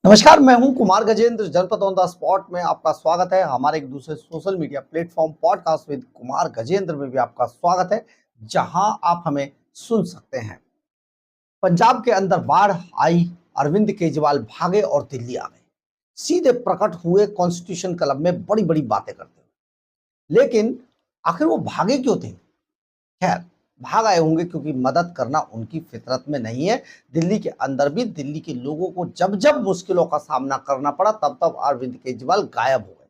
नमस्कार, मैं हूं कुमार गजेंद्र। जनपद ऑन द स्पॉट में आपका स्वागत है। हमारे एक दूसरे social media platform podcast with Kumar Gajendra में भी आपका स्वागत है, जहां आप हमें सुन सकते हैं। पंजाब के अंदर बाढ़ आई, अरविंद केजरीवाल भागे और दिल्ली आ गए। सीधे प्रकट हुए कॉन्स्टिट्यूशन क्लब में बड़ी बड़ी बातें करते हुए। लेकिन आखिर वो भागे क्यों थे? खैर, भाग आए होंगे क्योंकि मदद करना उनकी फितरत में नहीं है। दिल्ली के अंदर भी दिल्ली के लोगों को जब जब मुश्किलों का सामना करना पड़ा, तब तब अरविंद केजरीवाल गायब हो गए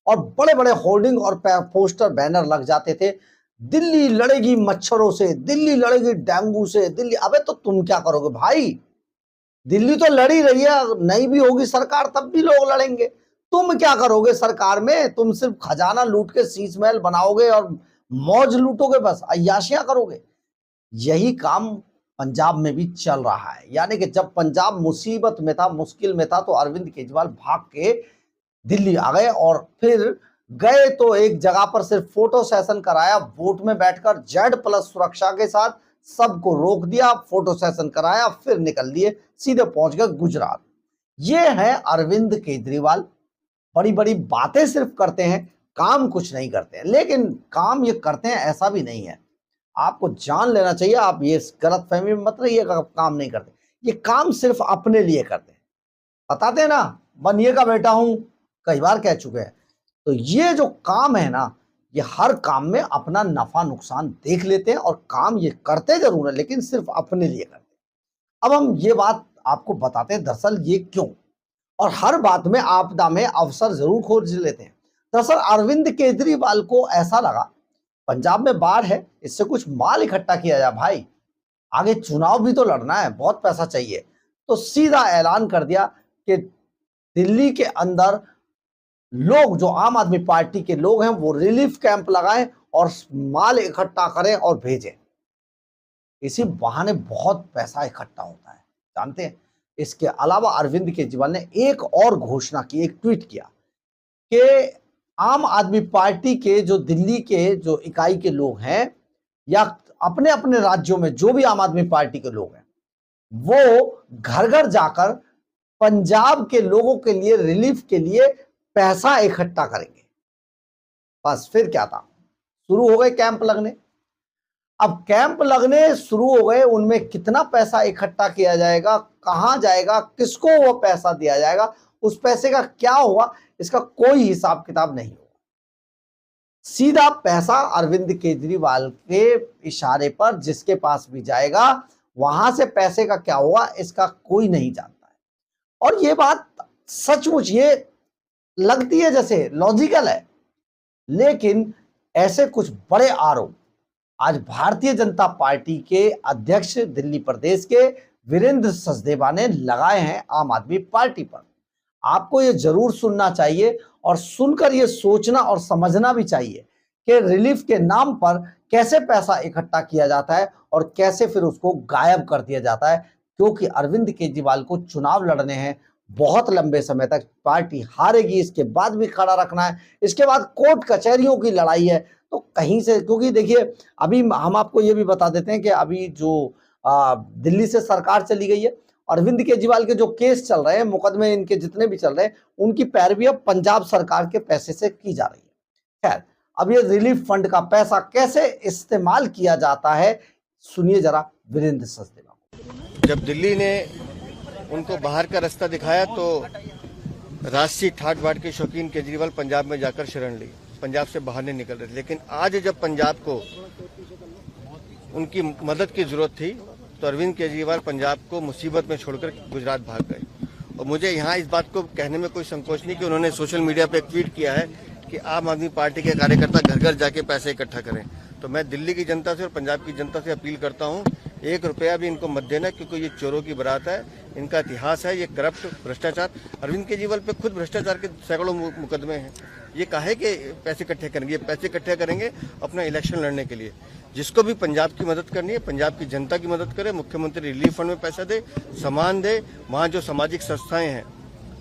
और बड़े बड़े होर्डिंग और पोस्टर बैनर लग जाते थे। दिल्ली लड़ेगी मच्छरों से, दिल्ली लड़ेगी डेंगू से, दिल्ली। अबे तो तुम क्या करोगे भाई? दिल्ली तो लड़ ही रही है, नहीं भी होगी सरकार तब भी लोग लड़ेंगे। तुम क्या करोगे सरकार में? तुम सिर्फ खजाना लूट के शीश महल बनाओगे और मौज लूटोगे, बस अय्याशियां करोगे। यही काम पंजाब में भी चल रहा है। यानी कि जब पंजाब मुसीबत में था, मुश्किल में था, तो अरविंद केजरीवाल भाग के दिल्ली आ गए और फिर गए तो एक जगह पर सिर्फ फोटो सेशन कराया, वोट में बैठकर Z+ सुरक्षा के साथ सबको रोक दिया, फोटो सेशन कराया, फिर निकल लिए, सीधे पहुंच गए गुजरात। ये है अरविंद केजरीवाल। बड़ी बड़ी बातें सिर्फ करते हैं, काम कुछ नहीं करते हैं। लेकिन काम ये करते हैं ऐसा भी नहीं है, आपको जान लेना चाहिए। आप ये गलत फहमी में मत रहिएगा, काम नहीं करते। ये काम सिर्फ अपने लिए करते हैं। बताते हैं ना, बनिए का बेटा हूं, कई बार कह चुके हैं। तो ये जो काम है ना, ये हर काम में अपना नफा नुकसान देख लेते हैं और काम ये करते जरूर है, लेकिन सिर्फ अपने लिए करते हैं। अब हम ये बात आपको बताते हैं दरअसल ये क्यों, और हर बात में आपदा में अवसर जरूर खोज लेते हैं। दरअसल अरविंद केजरीवाल को ऐसा लगा पंजाब में बाढ़ है, इससे कुछ माल इकट्ठा किया जाए भाई, आगे चुनाव भी तो लड़ना है, बहुत पैसा चाहिए। तो सीधा ऐलान कर दिया कि दिल्ली के अंदर लोग, जो आम आदमी पार्टी के लोग हैं, वो रिलीफ कैंप लगाएं और माल इकट्ठा करें और भेजें। इसी बहाने बहुत पैसा इकट्ठा होता है, जानते हैं। इसके अलावा अरविंद केजरीवाल ने एक और घोषणा की, एक ट्वीट किया कि आम आदमी पार्टी के जो दिल्ली के जो इकाई के लोग हैं, या अपने अपने राज्यों में जो भी आम आदमी पार्टी के लोग हैं, वो घर घर जाकर पंजाब के लोगों के लिए, रिलीफ के लिए पैसा इकट्ठा करेंगे। बस फिर क्या था, शुरू हो गए कैंप लगने। अब कैंप लगने शुरू हो गए, उनमें कितना पैसा इकट्ठा किया जाएगा, कहां जाएगा, किसको वो पैसा दिया जाएगा, उस पैसे का क्या होगा, इसका कोई हिसाब किताब नहीं होगा। सीधा पैसा अरविंद केजरीवाल के इशारे पर जिसके पास भी जाएगा, वहां से पैसे का क्या होगा इसका कोई नहीं जानता है। और ये बात सचमुच ये लगती है जैसे लॉजिकल है, लेकिन ऐसे कुछ बड़े आरोप आज भारतीय जनता पार्टी के अध्यक्ष दिल्ली प्रदेश के वीरेंद्र सचदेवा ने लगाए हैं आम आदमी पार्टी पर। आपको ये जरूर सुनना चाहिए और सुनकर ये सोचना और समझना भी चाहिए कि रिलीफ के नाम पर कैसे पैसा इकट्ठा किया जाता है और कैसे फिर उसको गायब कर दिया जाता है। क्योंकि अरविंद केजरीवाल को चुनाव लड़ने हैं, बहुत लंबे समय तक पार्टी हारेगी, इसके बाद भी खड़ा रखना है, इसके बाद कोर्ट कचहरियों की लड़ाई है। तो कहीं से, क्योंकि देखिए अभी हम आपको ये भी बता देते हैं कि अभी जो दिल्ली से सरकार चली गई है, अरविंद केजरीवाल के जो केस चल रहे हैं, मुकदमे इनके जितने भी चल रहे हैं, उनकी पैरवी अब पंजाब सरकार के पैसे से की जा रही है। खैर, अब ये रिलीफ फंड का पैसा कैसे इस्तेमाल किया जाता है, सुनिए जरा वीरेंद्र सचदेवा को। जब दिल्ली ने उनको बाहर का रास्ता दिखाया तो राष्ट्रीय ठाट बाट के शौकीन केजरीवाल पंजाब में जाकर शरण ली, पंजाब से बाहर नहीं निकल रहे। लेकिन आज जब पंजाब को उनकी मदद की जरूरत थी तो अरविंद केजरीवाल पंजाब को मुसीबत में छोड़कर गुजरात भाग गए। और मुझे यहाँ इस बात को कहने में कोई संकोच नहीं कि उन्होंने सोशल मीडिया पे एक ट्वीट किया है कि आम आदमी पार्टी के कार्यकर्ता घर घर जाके पैसे इकट्ठा करें। तो मैं दिल्ली की जनता से और पंजाब की जनता से अपील करता हूँ, 1 रुपया भी इनको मत देना, क्योंकि ये चोरों की बारात है, इनका इतिहास है, ये करप्ट, भ्रष्टाचार। अरविंद केजरीवाल पे खुद भ्रष्टाचार के सैकड़ों मुकदमे हैं। ये काहे के पैसे इकट्ठे करेंगे? ये पैसे इकट्ठे करेंगे अपना इलेक्शन लड़ने के लिए। जिसको भी पंजाब की मदद करनी है, पंजाब की जनता की मदद करे, मुख्यमंत्री रिलीफ फंड में पैसा दे, सामान दे, वहाँ जो सामाजिक संस्थाएं हैं,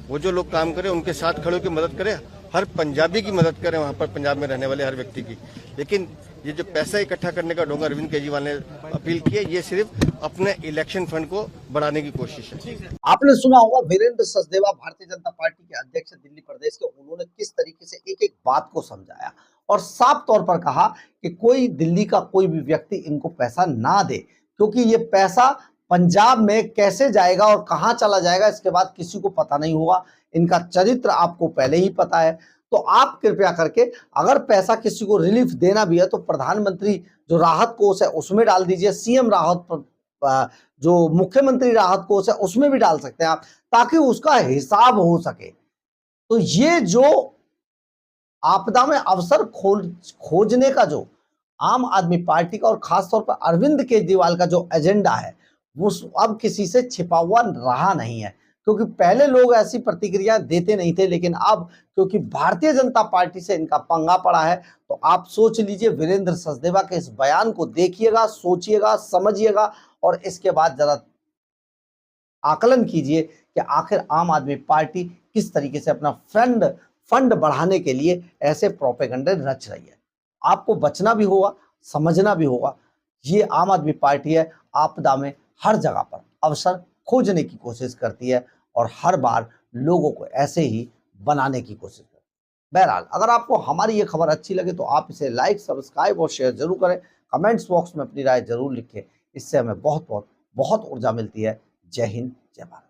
वो जो लोग काम करें उनके साथ खड़े होकर मदद करें, हर पंजाबी की मदद करें, वहाँ पर पंजाब में रहने वाले हर व्यक्ति की। लेकिन ये जो पैसा इकट्ठा करने का ढोंग अरविंद केजरीवाल ने अपील की है, ये सिर्फ अपने इलेक्शन फंड को बढ़ाने की कोशिश है। आपने सुना होगा वीरेंद्र सचदेवा भारतीय जनता पार्टी के अध्यक्ष दिल्ली प्रदेश के, उन्होंने किस तरीके से एक एक बात को समझाया और साफ तौर पर कहा कि कोई दिल्ली का कोई भी व्यक्ति इनको पैसा ना दे, क्योंकि ये पैसा पंजाब में कैसे जाएगा और कहां चला जाएगा इसके बाद किसी को पता नहीं होगा। इनका चरित्र आपको पहले ही पता है। तो आप कृपया करके अगर पैसा किसी को रिलीफ देना भी है तो प्रधानमंत्री जो राहत कोष है उसमें डाल दीजिए, सीएम राहत जो मुख्यमंत्री राहत कोष है उसमें भी डाल सकते हैं आप, ताकि उसका हिसाब हो सके। तो ये जो आपदा में अवसर खोजने का जो आम आदमी पार्टी का और खासतौर पर अरविंद केजरीवाल का जो एजेंडा है वो अब किसी से छिपा हुआ रहा नहीं है, क्योंकि पहले लोग ऐसी प्रतिक्रिया देते नहीं थे, लेकिन अब क्योंकि भारतीय जनता पार्टी से इनका पंगा पड़ा है तो आप सोच लीजिए। वीरेंद्र सचदेवा के इस बयान को देखिएगा, सोचिएगा, समझिएगा और इसके बाद जरा आकलन कीजिए कि आखिर आम आदमी पार्टी किस तरीके से अपना फंड बढ़ाने के लिए ऐसे प्रोपेगेंडे रच रही है। आपको बचना भी होगा, समझना भी होगा। ये आम आदमी पार्टी है, आपदा में हर जगह पर अवसर खोजने की कोशिश करती है और हर बार लोगों को ऐसे ही बनाने की कोशिश करती है। बहरहाल, अगर आपको हमारी ये खबर अच्छी लगे तो आप इसे लाइक, सब्सक्राइब और शेयर जरूर करें। कमेंट्स बॉक्स में अपनी राय जरूर लिखें, इससे हमें बहुत बहुत बहुत ऊर्जा मिलती है। जय हिंद, जय भारत।